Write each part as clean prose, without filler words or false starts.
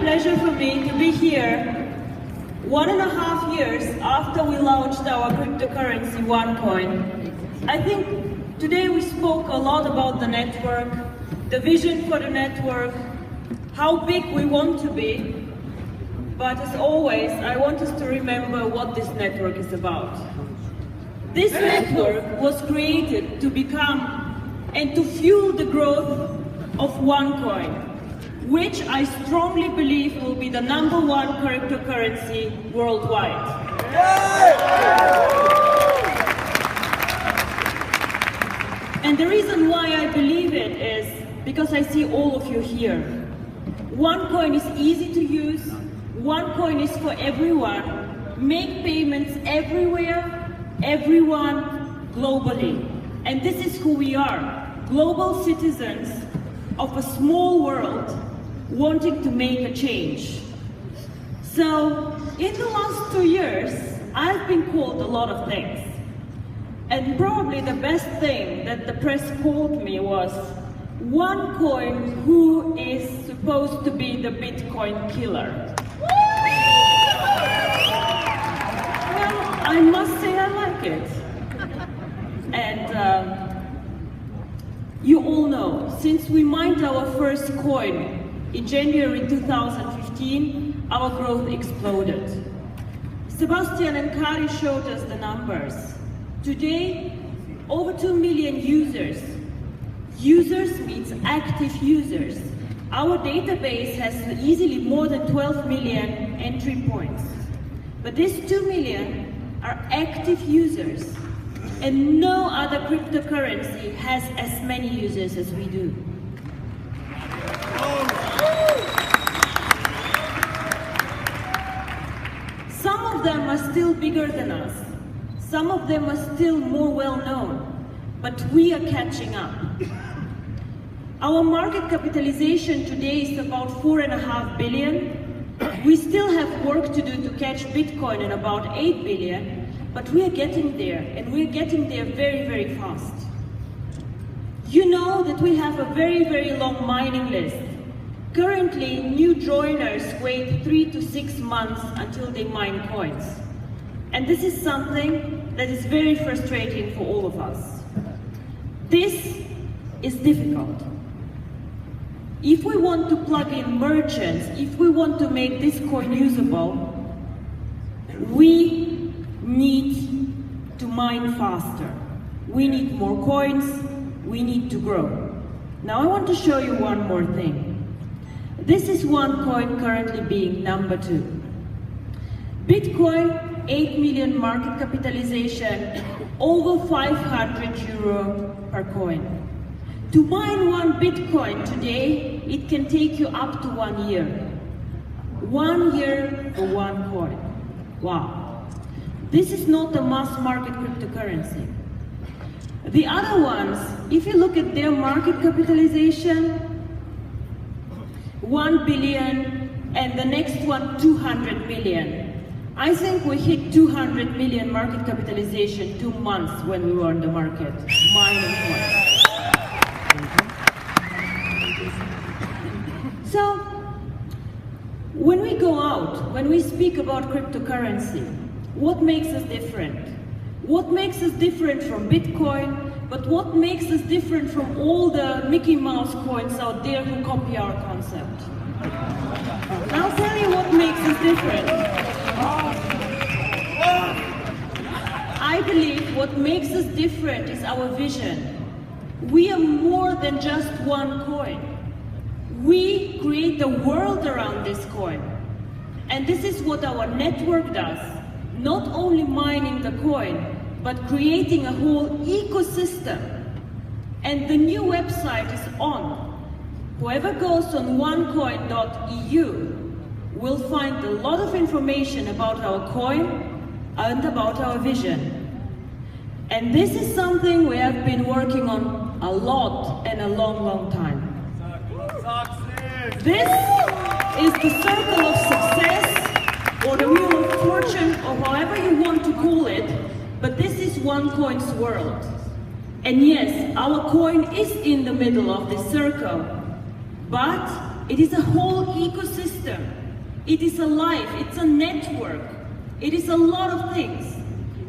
pleasure for me to be here 1.5 years after we launched our cryptocurrency OneCoin. I think today we spoke a lot about the network, the vision for the network, how big we want to be, but as always, I want us to remember what this network is about. This network was created to become and to fuel the growth of OneCoin, which I strongly believe will be the #1 cryptocurrency worldwide. And the reason why I believe it is because I see all of you here. OneCoin is easy to use, OneCoin is for everyone, make payments everywhere, everyone, globally. And this is who we are, global citizens of a small world wanting to make a change. So, in the last 2 years, I've been called a lot of things. And probably the best thing that the press called me was, OneCoin, who is supposed to be the Bitcoin killer. Well, I must say I like it. And you all know, since we mined our first coin in January 2015, our growth exploded. Sebastian and Kari showed us the numbers. Today, over 2 million users. Users means active users. Our database has easily more than 12 million entry points. But these 2 million are active users. And no other cryptocurrency has as many users as we do. Some of them are still bigger than us. Some of them are still more well-known, but we are catching up. Our market capitalization today is about 4.5 billion. We still have work to do to catch Bitcoin in about 8 billion, but we are getting there, and we are getting there very, very fast. You know that we have a very, very long mining list. Currently, new joiners wait 3 to 6 months until they mine coins. And this is something that is very frustrating for all of us. This is difficult. If we want to plug in merchants, if we want to make this coin usable, we need to mine faster. We need more coins, we need to grow. Now I want to show you one more thing. This is OneCoin currently being #2. Bitcoin, 8 million market capitalization, over 500 euro per coin. To mine 1 Bitcoin today, it can take you up to 1 year. 1 year for 1 coin. Wow. This is not a mass market cryptocurrency. The other ones, if you look at their market capitalization, 1 billion, and the next one 200 million. I think we hit 200 million market capitalization 2 months when we were on the market, mining coins. So, when we go out, when we speak about cryptocurrency, what makes us different? What makes us different from Bitcoin, but what makes us different from all the Mickey Mouse coins out there who copy our concept? I'll tell you what makes us different. I believe what makes us different is our vision. We are more than just one coin. We create the world around this coin. And this is what our network does. Not only mining the coin, but creating a whole ecosystem And the new website is on. Whoever goes on OneCoin.eu will find a lot of information about our coin and about our vision. And this is something we have been working on a lot and a long, long time. This is the circle of success, or the wheel of fortune, or however you want to call it, but this is OneCoin's world. And yes, our coin is in the middle of this circle, but it is a whole ecosystem. It is a life, it's a network, it is a lot of things.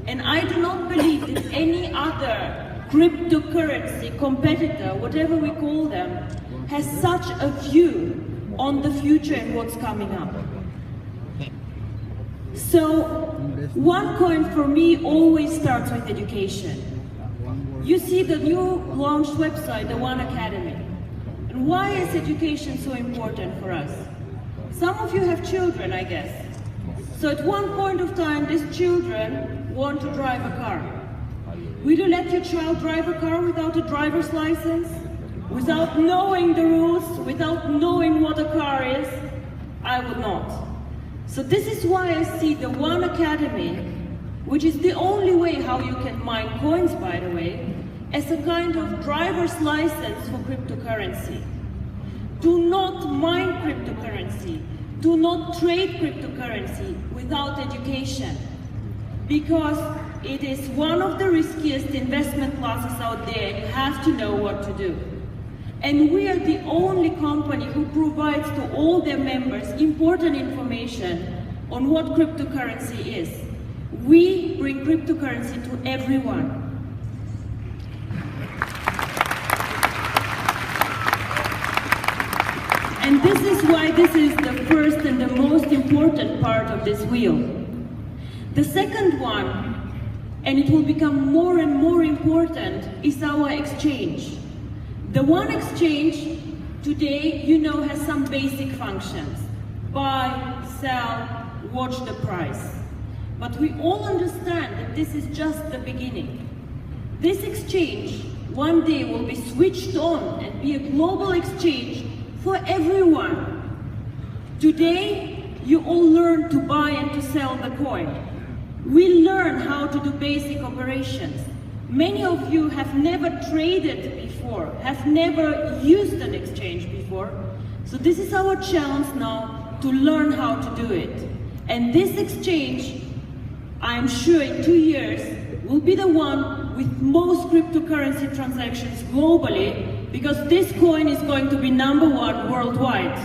And I do not believe that any other cryptocurrency competitor, whatever we call them, has such a view on the future and what's coming up. So, OneCoin for me always starts with education. You see the new launched website, the One Academy. And why is education so important for us? Some of you have children, I guess. So at one point of time, these children want to drive a car. Will you let your child drive a car without a driver's license? Without knowing the rules, without knowing what a car is? I would not. So this is why I see the One Academy, which is the only way how you can mine coins, by the way, as a kind of driver's license for cryptocurrency. Do not mine cryptocurrency. Do not trade cryptocurrency without education, because it is one of the riskiest investment classes out there, and you have to know what to do. And we are the only company who provides to all their members important information on what cryptocurrency is. We bring cryptocurrency to everyone. And this is why this is the first and the most important part of this wheel. The second one, and it will become more and more important, is our exchange. The One Exchange today, you know, has some basic functions. Buy, sell, watch the price. But we all understand that this is just the beginning. This exchange one day will be switched on and be a global exchange for everyone. Today, you all learn to buy and to sell the coin. We learn how to do basic operations. Many of you have never traded before, have never used an exchange before. So this is our challenge now, to learn how to do it. And this exchange, I'm sure in 2 years, will be the one with most cryptocurrency transactions globally, because this coin is going to be #1 worldwide.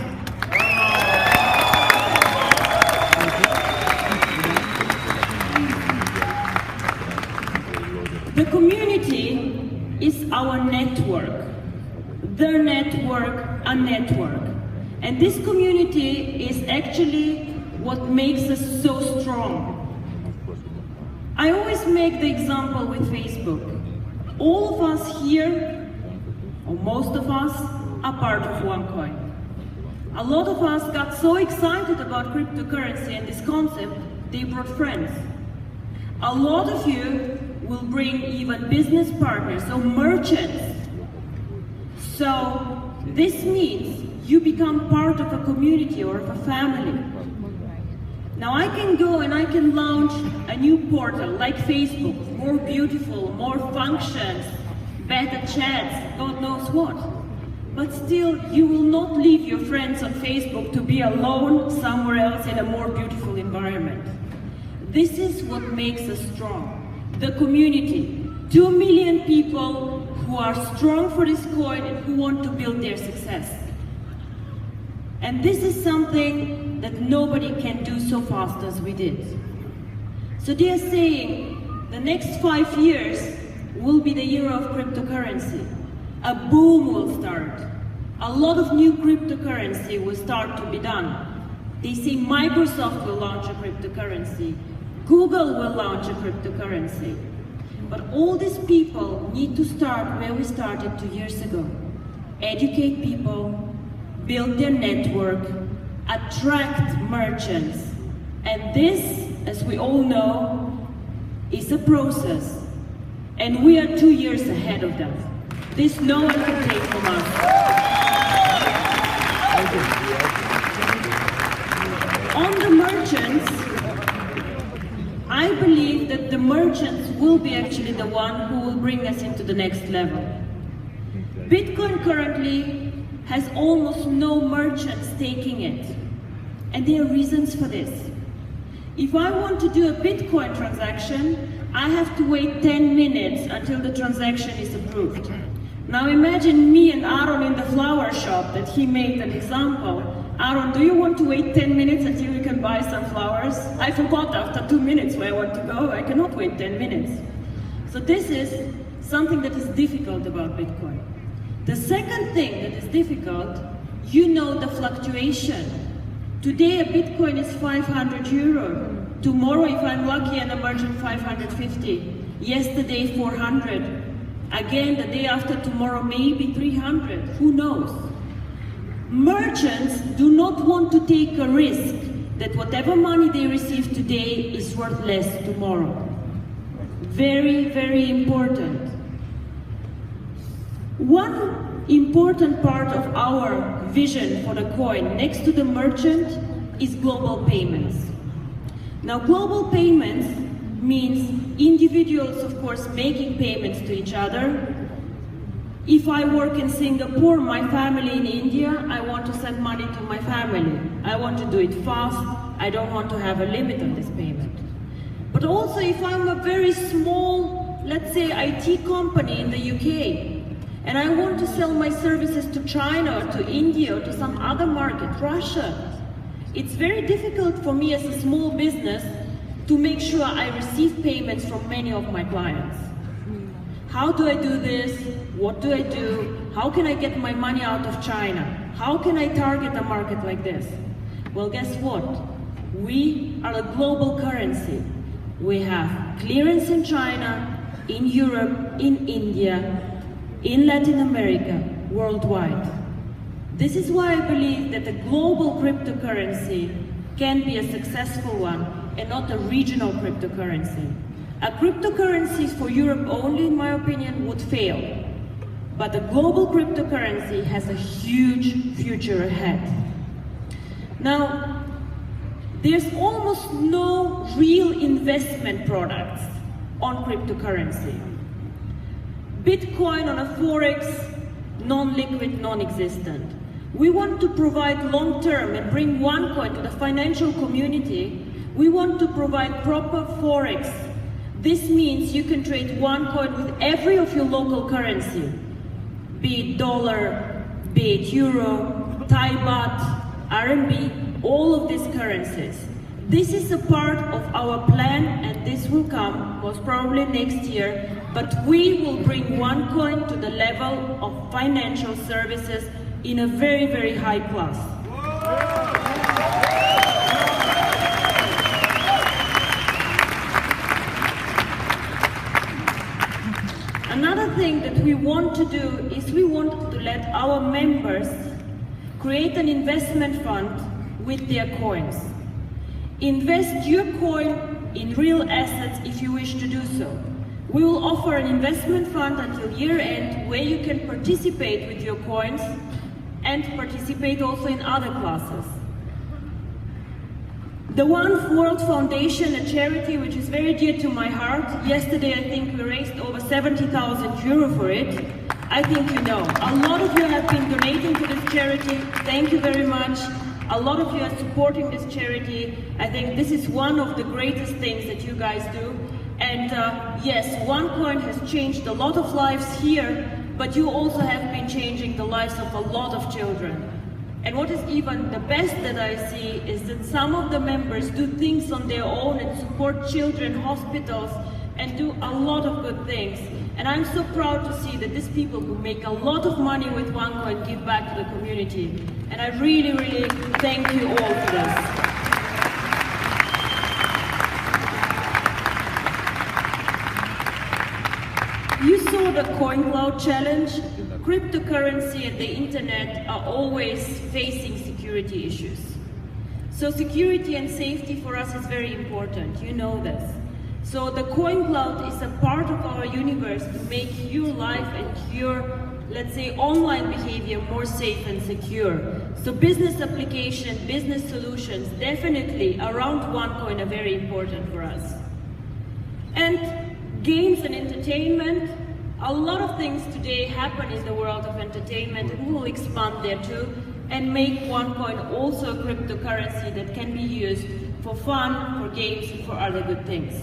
The community is our network. The network, a network. And this community is actually what makes us so strong. I always make the example with Facebook. All of us here, or most of us, are part of OneCoin. A lot of us got so excited about cryptocurrency and this concept, they brought friends. A lot of you will bring even business partners or merchants. So this means you become part of a community or of a family. Now I can go and I can launch a new portal like Facebook, more beautiful, more functions, better chats, God knows what. But still, you will not leave your friends on Facebook to be alone somewhere else in a more beautiful environment. This is what makes us strong. The community, 2 million people who are strong for this coin and who want to build their success. And this is something that nobody can do so fast as we did. So they are saying the next 5 years will be the year of cryptocurrency. A boom will start. A lot of new cryptocurrency will start to be done. They say Microsoft will launch a cryptocurrency. Google will launch a cryptocurrency. But all these people need to start where we started 2 years ago. Educate people, build their network, attract merchants. And this, as we all know, is a process. And we are 2 years ahead of them. This no one can take from us. On the merchants, I believe that the merchants will be actually the one who will bring us into the next level. Bitcoin currently has almost no merchants taking it. And there are reasons for this. If I want to do a Bitcoin transaction, I have to wait 10 minutes until the transaction is approved. Now imagine me and Aaron in the flower shop that he made an example. Aaron, do you want to wait 10 minutes until you can buy some flowers? I forgot after 2 minutes where I want to go. I cannot wait 10 minutes. So this is something that is difficult about Bitcoin. The second thing that is difficult, you know the fluctuation. Today a Bitcoin is 500 euro. Tomorrow, if I'm lucky and a merchant, 550. Yesterday, 400. Again, the day after tomorrow, maybe 300. Who knows? Merchants do not want to take a risk that whatever money they receive today is worth less tomorrow. Very, very important. One important part of our vision for the coin, next to the merchant, is global payments. Now, global payments means individuals, of course, making payments to each other. If I work in Singapore, my family in India, I want to send money to my family. I want to do it fast. I don't want to have a limit on this payment. But also, if I'm a very small, let's say, IT company in the UK, and I want to sell my services to China or to India or to some other market, Russia, it's very difficult for me as a small business to make sure I receive payments from many of my clients. How do I do this? What do I do? How can I get my money out of China? How can I target a market like this? Well, guess what? We are a global currency. We have clearance in China, in Europe, in India, in Latin America, worldwide. This is why I believe that a global cryptocurrency can be a successful one and not a regional cryptocurrency. A cryptocurrency for Europe only, in my opinion, would fail. But a global cryptocurrency has a huge future ahead. Now, there's almost no real investment products on cryptocurrency. Bitcoin on a Forex, non-liquid, non-existent. We want to provide long-term and bring OneCoin to the financial community. We want to provide proper Forex. This means you can trade OneCoin with every of your local currency, be it dollar, be it euro, Thai baht, RMB, all of these currencies. This is a part of our plan, and this will come most probably next year, but we will bring OneCoin to the level of financial services in a very, very high class. Another thing that we want to do is we want to let our members create an investment fund with their coins. Invest your coin in real assets if you wish to do so. We will offer an investment fund until year end where you can participate with your coins and participate also in other classes. The One World Foundation, a charity which is very dear to my heart, yesterday I think we raised over 70,000 euro for it. I think you know. A lot of you have been donating to this charity. Thank you very much. A lot of you are supporting this charity. I think this is one of the greatest things that you guys do. And yes, OneCoin has changed a lot of lives here, but you also have been changing the lives of a lot of children. And what is even the best that I see is that some of the members do things on their own and support children, hospitals, and do a lot of good things. And I'm so proud to see that these people who make a lot of money with OneCoin give back to the community. And I really, really thank you all for this. You saw the CoinCloud challenge. Cryptocurrency and the internet are always facing security issues. So security and safety for us is very important, you know this. So the coin cloud is a part of our universe to make your life and your, let's say, online behavior more safe and secure. So business application, business solutions, definitely around OneCoin are very important for us. And games and entertainment, a lot of things today happen in the world of entertainment, and we will expand there too, and make OneCoin also a cryptocurrency that can be used for fun, for games, and for other good things.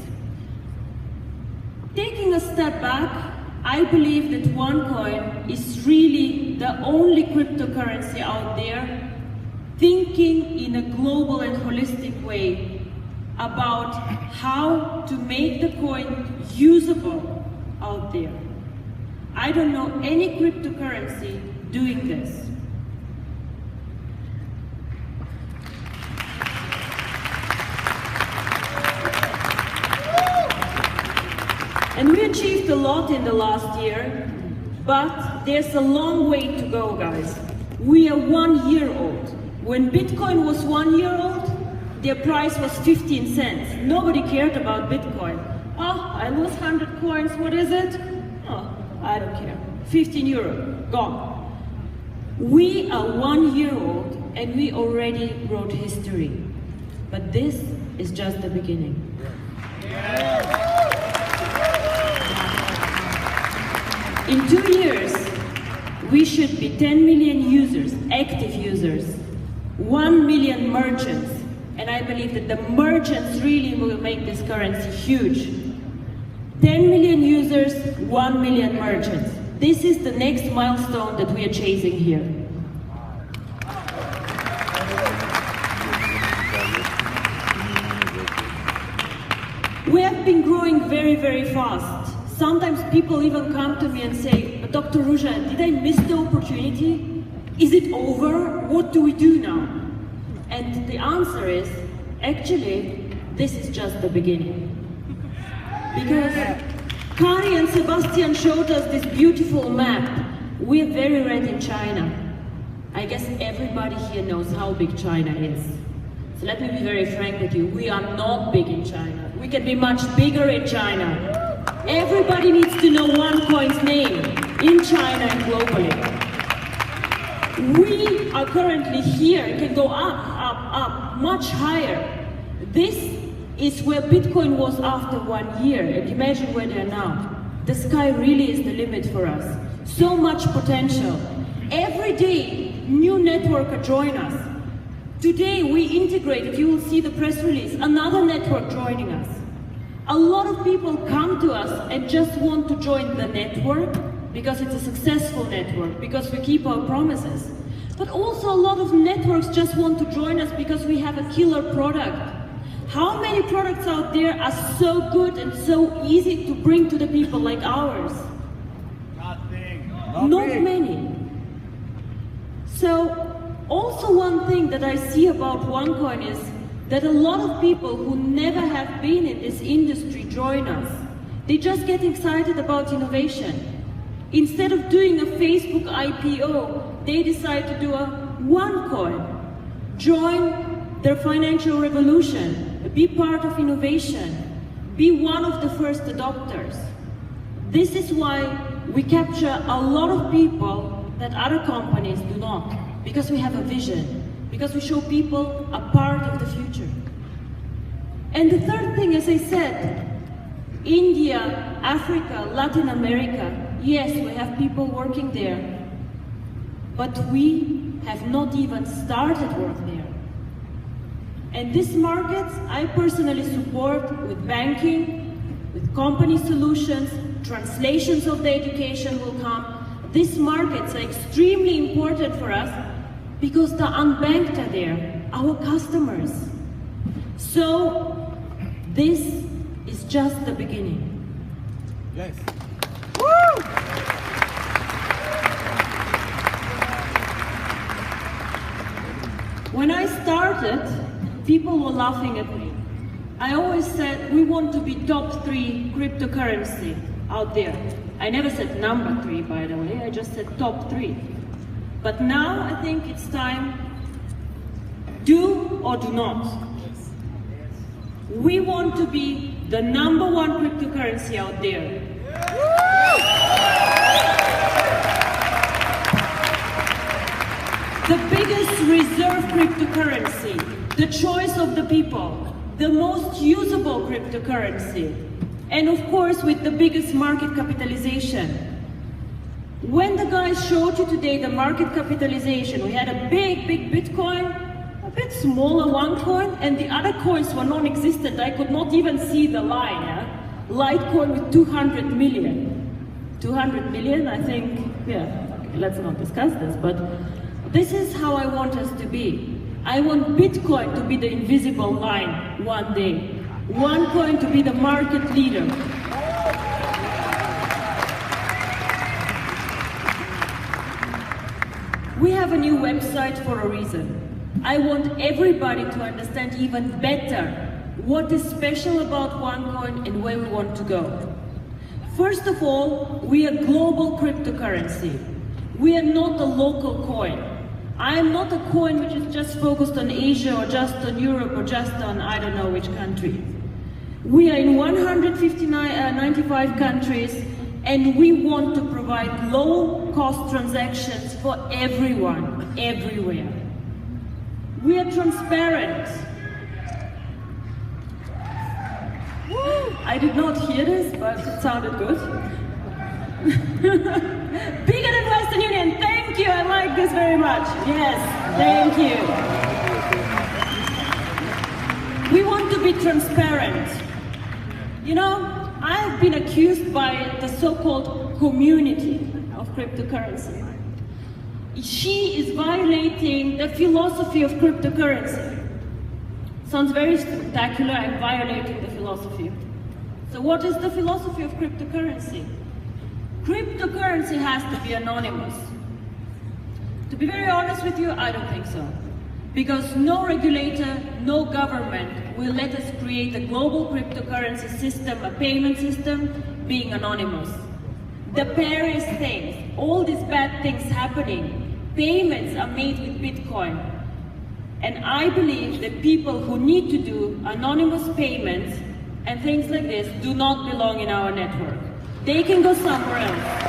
Taking a step back, I believe that OneCoin is really the only cryptocurrency out there thinking in a global and holistic way about how to make the coin usable out there. I don't know any cryptocurrency doing this. And we achieved a lot in the last year, but there's a long way to go, guys. We are 1 year old. When Bitcoin was 1 year old, their price was 15 cents. Nobody cared about Bitcoin. Oh, I lose 100 coins, what is it? Oh, I don't care. 15 euro, gone. We are 1 year old and we already wrote history. But this is just the beginning. In 2 years, we should be 10 million users, active users, 1 million merchants, and I believe that the merchants really will make this currency huge. 10 million users, 1 million merchants. This is the next milestone that we are chasing here. We have been growing very, very fast. Sometimes people even come to me and say, Dr. Ruja, did I miss the opportunity? Is it over? What do we do now? And the answer is, actually, this is just the beginning. Because Kari and Sebastian showed us this beautiful map. We're very red in China. I guess everybody here knows how big China is. So let me be very frank with you, we are not big in China. We can be much bigger in China. Everybody needs to know OneCoin's name in China and globally. We are currently here, it can go up, much higher. This is where Bitcoin was after 1 year, and imagine where they are now. The sky really is the limit for us. So much potential. Every day, new networker join us. Today we integrated, you will see the press release, another network joining us. A lot of people come to us and just want to join the network because it's a successful network, because we keep our promises. But also a lot of networks just want to join us because we have a killer product. How many products out there are so good and so easy to bring to the people like ours? Nothing. Not many. So, also one thing that I see about OneCoin is that a lot of people who never have been in this industry join us. They just get excited about innovation. Instead of doing a Facebook IPO, they decide to do a OneCoin. Join their financial revolution. Be part of innovation. Be one of the first adopters. This is why we capture a lot of people that other companies do not. Because we have a vision. Because we show people a part of the future. And the third thing, as I said, India, Africa, Latin America, yes, we have people working there, but we have not even started work there. And these markets, I personally support with banking, with company solutions, translations of the education will come. These markets are extremely important for us because the unbanked are there, our customers. So, this is just the beginning. Yes. Woo! When I started, people were laughing at me. I always said, we want to be top 3 cryptocurrency out there. I never said number 3, by the way, I just said top 3. But now I think it's time, do or do not. We want to be the #1 cryptocurrency out there. The biggest reserve cryptocurrency, the choice of the people, the most usable cryptocurrency, and of course with the biggest market capitalization. When the guys showed you today the market capitalization, we had a big Bitcoin, a bit smaller OneCoin, and the other coins were non-existent. I could not even see the line. Litecoin with 200 million. 200 million, I think, yeah, okay, let's not discuss this, but this is how I want us to be. I want Bitcoin to be the invisible line one day. OneCoin to be the market leader. We have a new website for a reason. I want everybody to understand even better what is special about OneCoin and where we want to go. First of all, we are global cryptocurrency. We are not a local coin. I am not a coin which is just focused on Asia or just on Europe or just on I don't know which country. We are in 95 countries, and we want to provide low-cost transactions for everyone, everywhere. We are transparent. I did not hear this, but it sounded good. Bigger than Western Union, thank you, I like this very much. Yes, thank you. We want to be transparent. You know, I've been accused by the so-called community of cryptocurrency. She is violating the philosophy of cryptocurrency. Sounds very spectacular, I'm violating the philosophy. So what is the philosophy of cryptocurrency? Cryptocurrency has to be anonymous. To be very honest with you, I don't think so. Because no regulator, no government will let us create a global cryptocurrency system, a payment system, being anonymous. The Paris things, all these bad things happening, payments are made with Bitcoin. And I believe that people who need to do anonymous payments and things like this do not belong in our network. They can go somewhere else.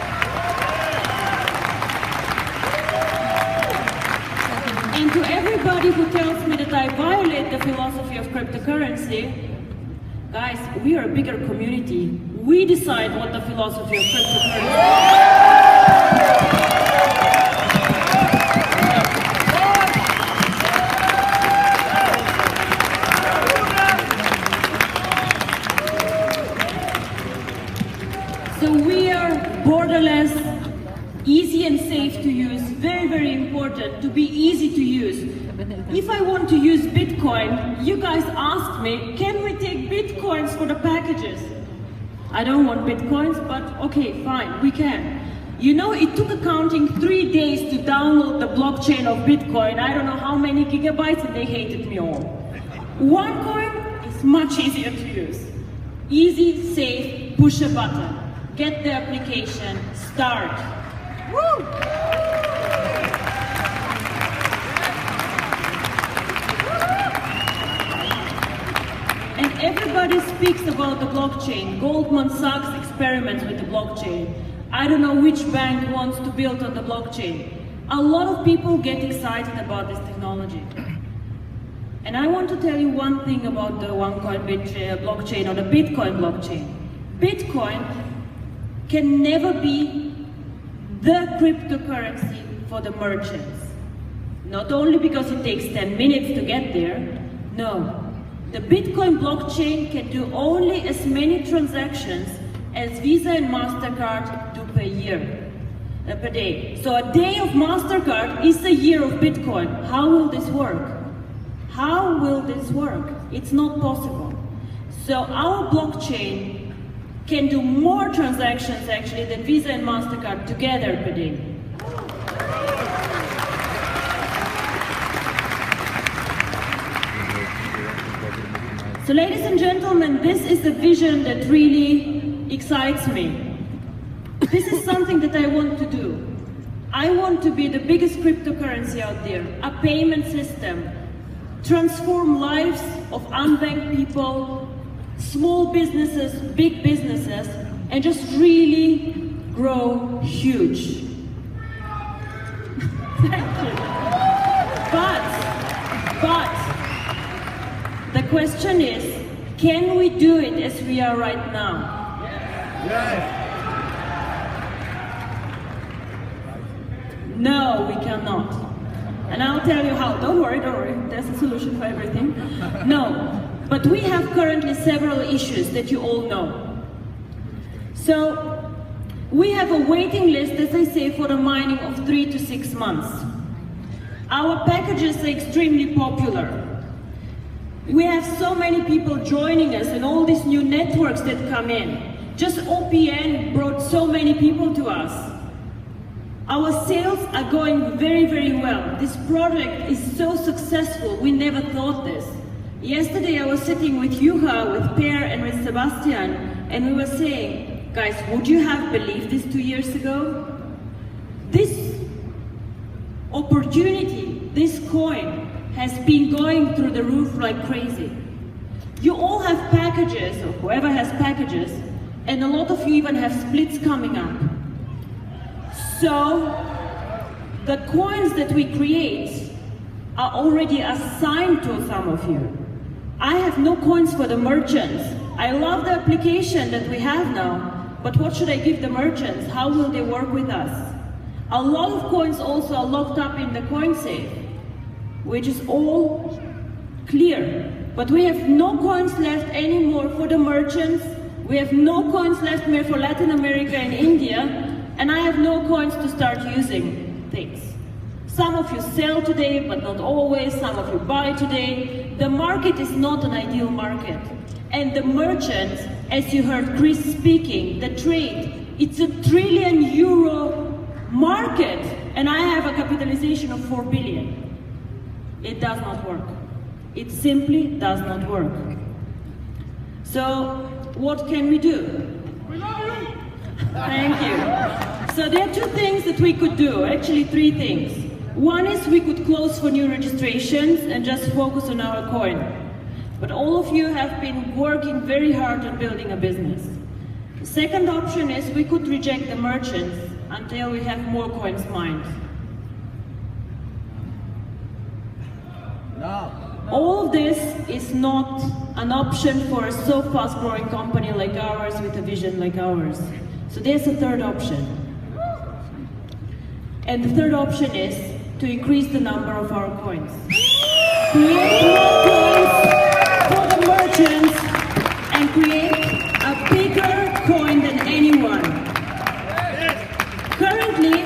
And to everybody who tells me that I violate the philosophy of cryptocurrency, guys, we are a bigger community. We decide what the philosophy of cryptocurrency is. So we are borderless, easy and safe to use, very, very important to be easy to use. If I want to use Bitcoin, you guys asked me, can we take Bitcoins for the packages? I don't want Bitcoins, but okay, fine, we can. You know, it took accounting 3 days to download the blockchain of Bitcoin. I don't know how many gigabytes, and they hated me all. OneCoin is much easier to use. Easy, safe, push a button. Get the application, start. Woo! And everybody speaks about the blockchain. Goldman Sachs experiments with the blockchain. I don't know which bank wants to build on the blockchain. A lot of people get excited about this technology. And I want to tell you one thing about the OneCoin blockchain or the Bitcoin blockchain. Bitcoin can never be the cryptocurrency for the merchants. Not only because it takes 10 minutes to get there, no. The Bitcoin blockchain can do only as many transactions as Visa and MasterCard do per day. So a day of MasterCard is a year of Bitcoin. How will this work? How will this work? It's not possible. So our blockchain can do more transactions actually than Visa and MasterCard together per day. So ladies and gentlemen, this is a vision that really excites me. This is something that I want to do. I want to be the biggest cryptocurrency out there, a payment system, transform lives of unbanked people small businesses, big businesses, and just really grow huge. Thank you. But the question is, can we do it as we are right now? Yes. No, we cannot. And I'll tell you how. Don't worry, there's a solution for everything. No, but we have currently several issues that you all know. So, we have a waiting list, as I say, for the mining of 3 to 6 months. Our packages are extremely popular. We have so many people joining us and all these new networks that come in. Just OPN brought so many people to us. Our sales are going very, very well. This project is so successful, we never thought this. Yesterday I was sitting with Juha, with Per and with Sebastian, and we were saying, guys, would you have believed this 2 years ago? This opportunity, this coin, has been going through the roof like crazy. You all have packages, or whoever has packages, and a lot of you even have splits coming up. So, the coins that we create are already assigned to some of you. I have no coins for the merchants. I love the application that we have now, but what should I give the merchants? How will they work with us? A lot of coins also are locked up in the coin safe, which is all clear. But we have no coins left anymore for the merchants. We have no coins left more for Latin America and India. And I have no coins to start using things. Some of you sell today, but not always. Some of you buy today. The market is not an ideal market. And the merchants, as you heard Chris speaking, the trade, it's a €1 trillion market. And I have a capitalization of 4 billion. It does not work. It simply does not work. So, what can we do? We love you. Thank you. So there are 2 things that we could do, actually 3 things. One is we could close for new registrations and just focus on our coin. But all of you have been working very hard on building a business. The second option is we could reject the merchants until we have more coins mined. No. All of this is not an option for a so fast growing company like ours with a vision like ours. So there's a third option. And the third option is to increase the number of our coins. Create more coins for the merchants and create a bigger coin than anyone. Currently,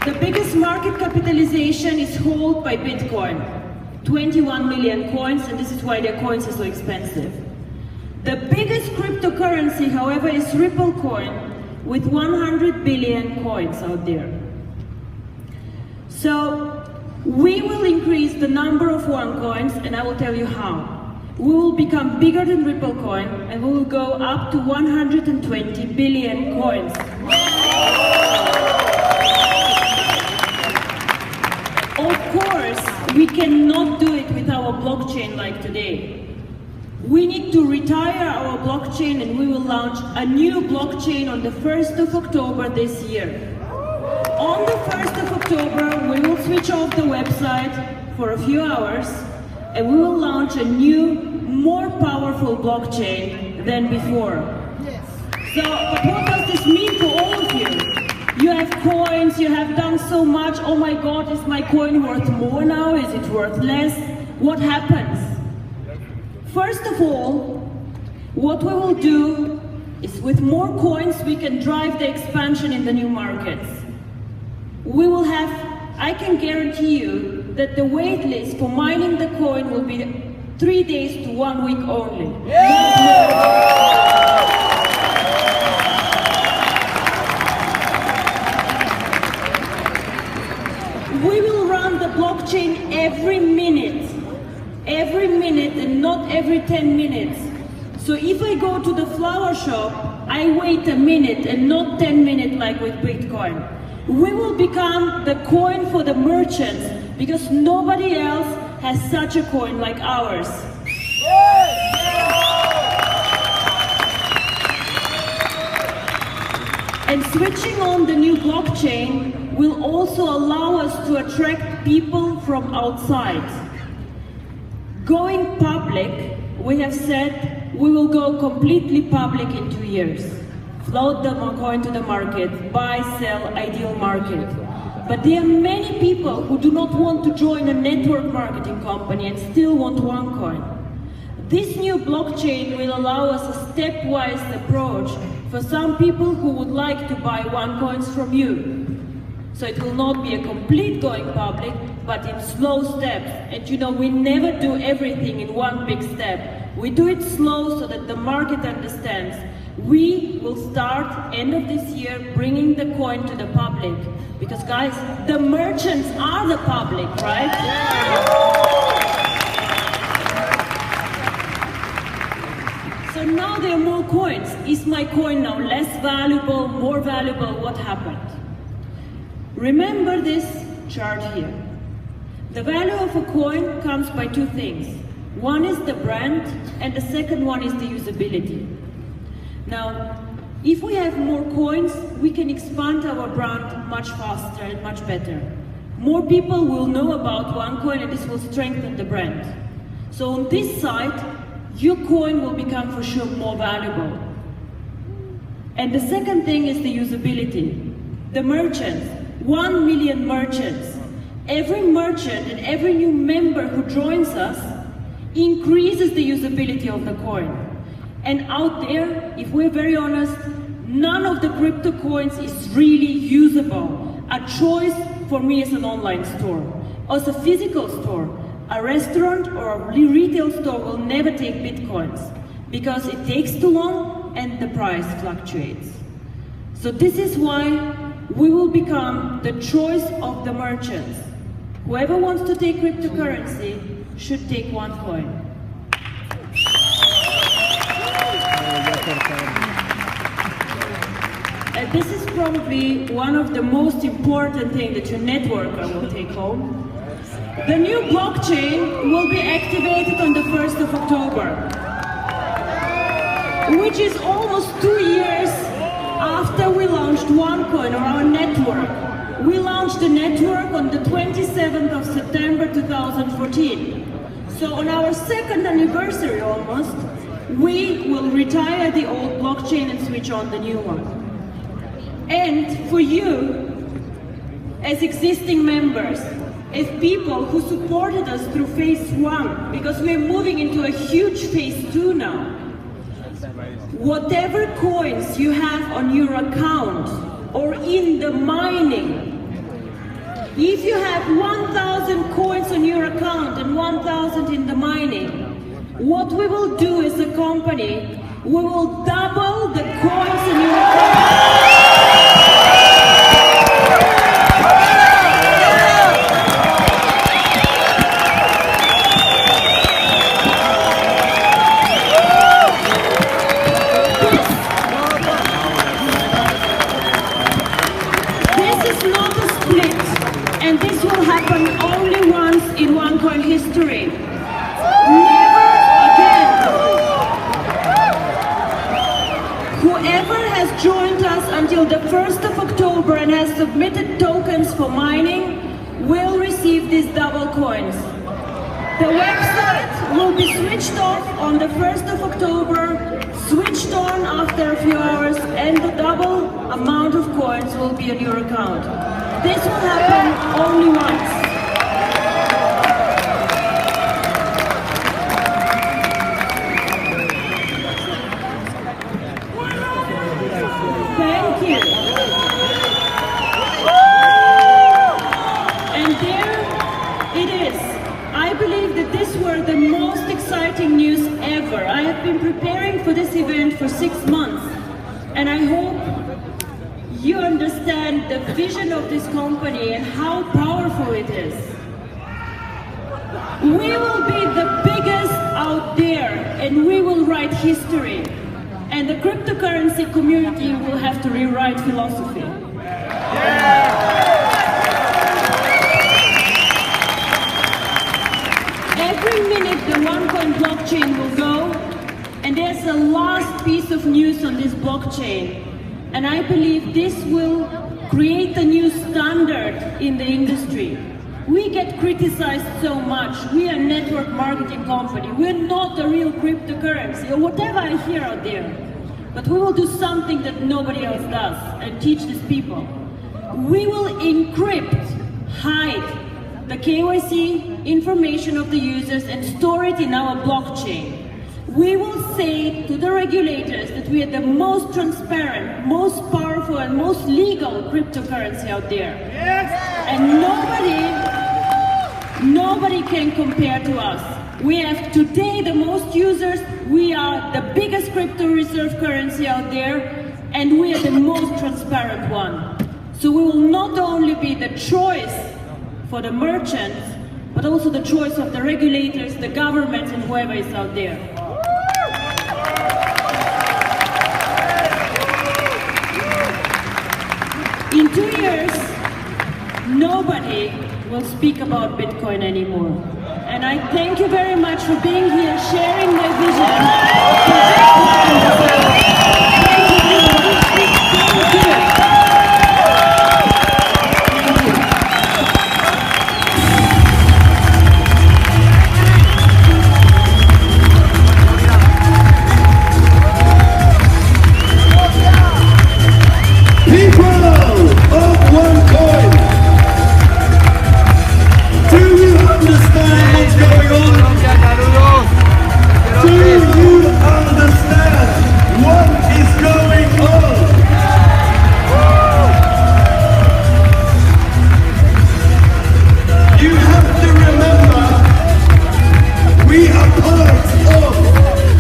the biggest market capitalization is held by Bitcoin. 21 million coins, and this is why their coins are so expensive. The biggest cryptocurrency, however, is Ripple coin, with 100 billion coins out there. So, we will increase the number of OneCoins, and I will tell you how. We will become bigger than Ripple coin, and we will go up to 120 billion coins. Of course, we cannot do it with our blockchain like today. We need to retire our blockchain and we will launch a new blockchain on the 1st of October this year. On the 1st of October, we will switch off the website for a few hours and we will launch a new, more powerful blockchain than before. So, but what does this mean for all of you? You have coins, you have done so much, oh my God, is my coin worth more now? Is it worth less? What happens? First of all, what we will do is with more coins we can drive the expansion in the new markets. We will have, I can guarantee you that the wait list for mining the coin will be 3 days to 1 week only. We will run the blockchain every minute and not every 10 minutes. So if I go to the flower shop, I wait a minute and not 10 minutes like with Bitcoin. We will become the coin for the merchants because nobody else has such a coin like ours. And switching on the new blockchain will also allow us to attract people from outside. Going public, we have said we will go completely public in 2 years. Float the coin to the market, buy, sell, ideal market. But there are many people who do not want to join a network marketing company and still want OneCoin. This new blockchain will allow us a stepwise approach for some people who would like to buy OneCoins from you. So it will not be a complete going public, but in slow steps. And you know, we never do everything in one big step. We do it slow so that the market understands. We will start end of this year bringing the coin to the public. Because guys, the merchants are the public, right? So now there are more coins. Is my coin now less valuable, more valuable? What happened? Remember this chart here. The value of a coin comes by two things. One is the brand, and the second one is the usability. Now, if we have more coins, we can expand our brand much faster and much better. More people will know about OneCoin, and this will strengthen the brand. So on this side, your coin will become for sure more valuable. And the second thing is the usability. The merchants, 1 million merchants. Every merchant and every new member who joins us increases the usability of the coin. And out there, if we're very honest, none of the crypto coins is really usable. A choice for me as an online store. As a physical store, a restaurant or a retail store will never take Bitcoins because it takes too long and the price fluctuates. So this is why we will become the choice of the merchants. Whoever wants to take cryptocurrency should take OneCoin. This is probably one of the most important things that your networker will take home. The new blockchain will be activated on the 1st of October, which is almost 2 years after we launched OneCoin, or our network. We launched the network on the 27th of September 2014. So on our second anniversary almost, we will retire the old blockchain and switch on the new one. And for you, as existing members, as people who supported us through phase 1, because we're moving into a huge phase 2 now, whatever coins you have on your account or in the mining, if you have 1,000 coins on your account and 1,000 in the mining, what we will do as a company, we will double the coins in your account. And this will happen only once in OneCoin history. Never again. Whoever has joined us until the 1st of October and has submitted tokens for mining will receive these double coins. The website will be switched off on the 1st of October, switched on after a few hours, and the double amount of coins will be on your account. This will happen only once. Thank you. And there it is. I believe that these were the most exciting news ever. I have been preparing for this event for 6 months, and I hope you understand the vision of this company and how powerful it is. We will be the biggest out there, and we will write history. And the cryptocurrency community will have to rewrite philosophy. Every minute the OneCoin blockchain will go, and there's a last piece of news on this blockchain. And I believe this will create a new standard in the industry. We get criticized so much. We are a network marketing company. We're not a real cryptocurrency or whatever I hear out there. But we will do something that nobody else does and teach these people. We will encrypt, hide the KYC information of the users and store it in our blockchain. We will say to the regulators that we are the most transparent, most powerful and most legal cryptocurrency out there. Yes. And nobody can compare to us. We have today the most users, we are the biggest crypto reserve currency out there, and we are the most transparent one. So we will not only be the choice for the merchants, but also the choice of the regulators, the governments, and whoever is out there. In 2 years, nobody will speak about Bitcoin anymore. And I thank you very much for being here, sharing my vision. People of OneCoin, do you understand what's going on? Do you understand what is going on? You have to remember, we are part of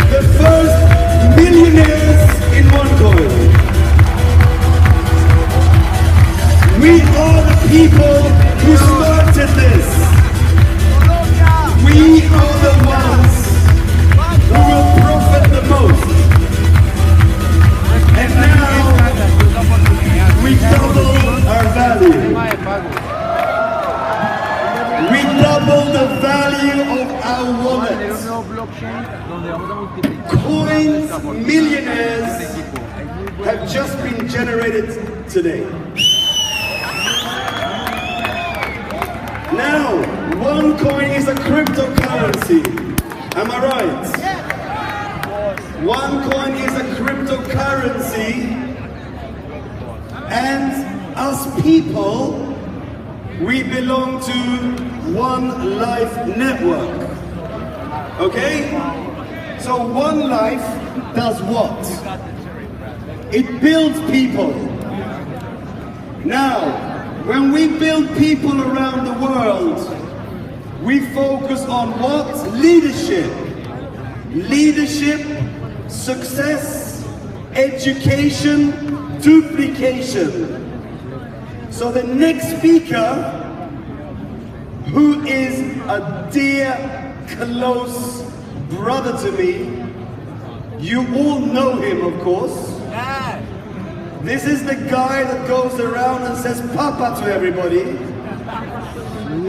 the first millionaires in OneCoin. We are the people who started this. We are the ones who will profit the most. And now we double our value. We double the value of our wallets. Coins millionaires have just been generated today. Now, OneCoin is a cryptocurrency. Am I right? OneCoin is a cryptocurrency, and as people, we belong to One Life Network. Okay? So One Life does what? It builds people. Now, when we build people around the world, we focus on what? Leadership. Leadership, success, education, duplication. So the next speaker, who is a dear, close brother to me, you all know him, of course. This is the guy that goes around and says Papa to everybody.